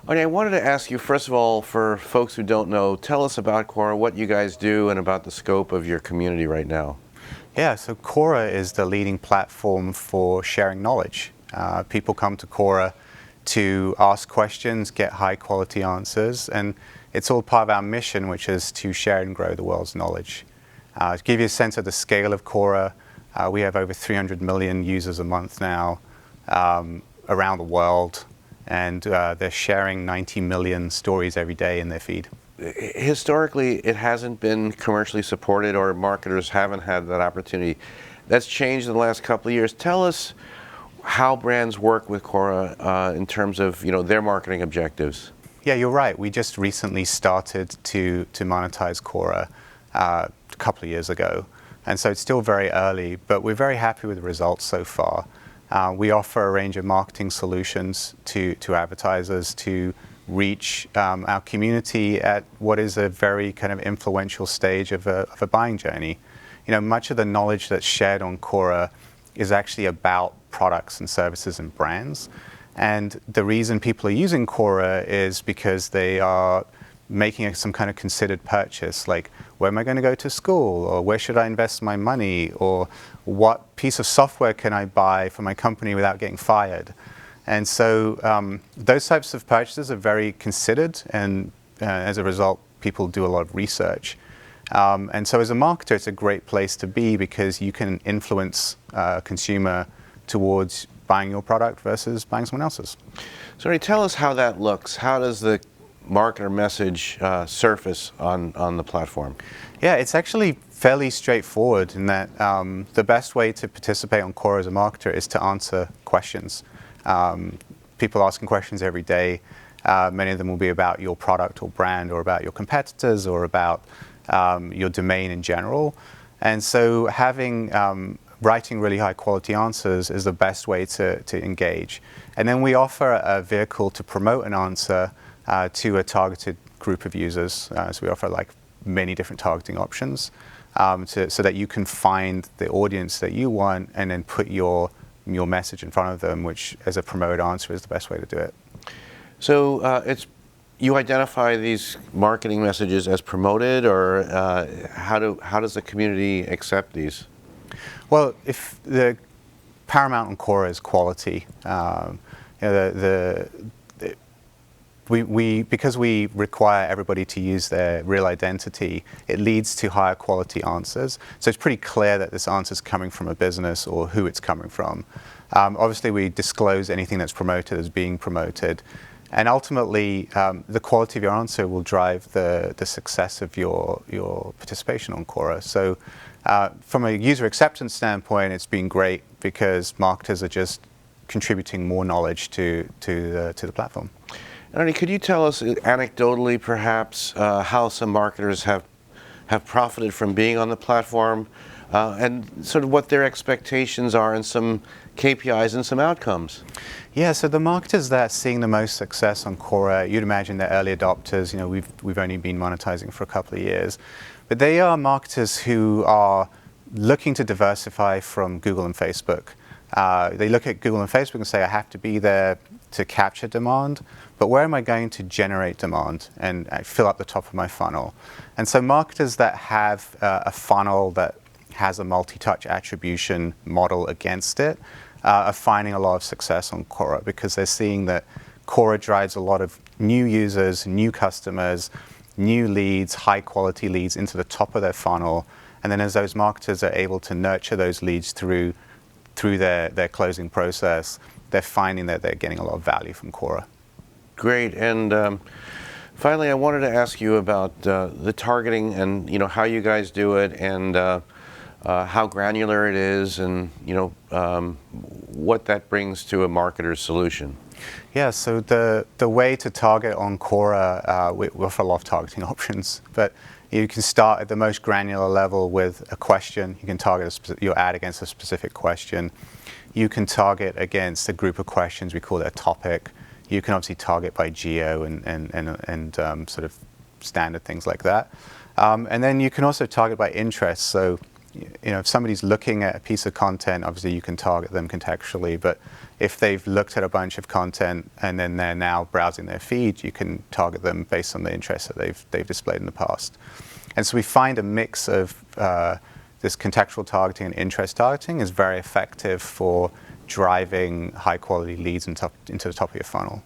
Arnie, I wanted to ask you, first of all, for folks who don't know, tell us about Quora, what you guys do, and about the scope of your community right now. Yeah, so Quora is the leading platform for sharing knowledge. People come to Quora to ask questions, get high quality answers, and it's all part of our mission, which is to share and grow the world's knowledge. To give you a sense of the scale of Quora, we have over 300 million users a month now around the world, and they're sharing 90 million stories every day in their feed. Historically, it hasn't been commercially supported, or marketers haven't had that opportunity. That's changed in the last couple of years. Tell us how brands work with Quora in terms of their marketing objectives. Yeah, you're right. We just recently started to monetize Quora a couple of years ago, and so it's still very early, but we're very happy with the results so far. We offer a range of marketing solutions to advertisers to reach our community at what is a very kind of influential stage of a buying journey. Much of the knowledge that's shared on Quora is actually about products and services and brands. And the reason people are using Quora is because they are making some kind of considered purchase, like where am I going to go to school, or where should I invest my money, or what piece of software can I buy for my company without getting fired. And so those types of purchases are very considered, and as a result, people do a lot of research. And so as a marketer, it's a great place to be because you can influence a consumer towards buying your product versus buying someone else's. So tell us how that looks. How does the marketer message surface on the platform? Yeah, it's actually fairly straightforward in that the best way to participate on Quora as a marketer is to answer questions. People asking questions every day. Many of them will be about your product or brand, or about your competitors, or about your domain in general. And so writing really high quality answers is the best way to engage. And then we offer a vehicle to promote an answer to a targeted group of users. So we offer like many different targeting options so that you can find the audience that you want and then put your message in front of them, which as a promoted answer is the best way to do it. So you identify these marketing messages as promoted, or how does the community accept these? Well, if the paramount on Quora is quality, because we require everybody to use their real identity, it leads to higher quality answers. So it's pretty clear that this answer is coming from a business or who it's coming from. Obviously, we disclose anything that's promoted as being promoted. And ultimately, the quality of your answer will drive the success of your participation on Quora. So from a user acceptance standpoint, it's been great because marketers are just contributing more knowledge to the platform. Arnie, could you tell us anecdotally, perhaps, how some marketers have profited from being on the platform, and sort of what their expectations are, and some KPIs and some outcomes? Yeah, so the marketers that are seeing the most success on Quora, you'd imagine they're early adopters. We've only been monetizing for a couple of years, but they are marketers who are looking to diversify from Google and Facebook. They look at Google and Facebook and say, I have to be there to capture demand, but where am I going to generate demand and fill up the top of my funnel? And so marketers that have a funnel that has a multi-touch attribution model against it are finding a lot of success on Quora because they're seeing that Quora drives a lot of new users, new customers, new leads, high quality leads into the top of their funnel. And then as those marketers are able to nurture those leads through their closing process, they're finding that they're getting a lot of value from Quora. Great. And finally, I wanted to ask you about the targeting and how you guys do it, and how granular it is, and what that brings to a marketer's solution. Yeah, so the way to target on Quora, we offer a lot of targeting options, but you can start at the most granular level with a question. You can target your ad against a specific question. You can target against a group of questions. We call it a topic. You can obviously target by geo and sort of standard things like that. And then you can also target by interest. So if somebody's looking at a piece of content, obviously you can target them contextually, but if they've looked at a bunch of content and then they're now browsing their feed, you can target them based on the interests that they've displayed in the past. And so we find a mix of this contextual targeting and interest targeting is very effective for driving high quality leads into the top of your funnel.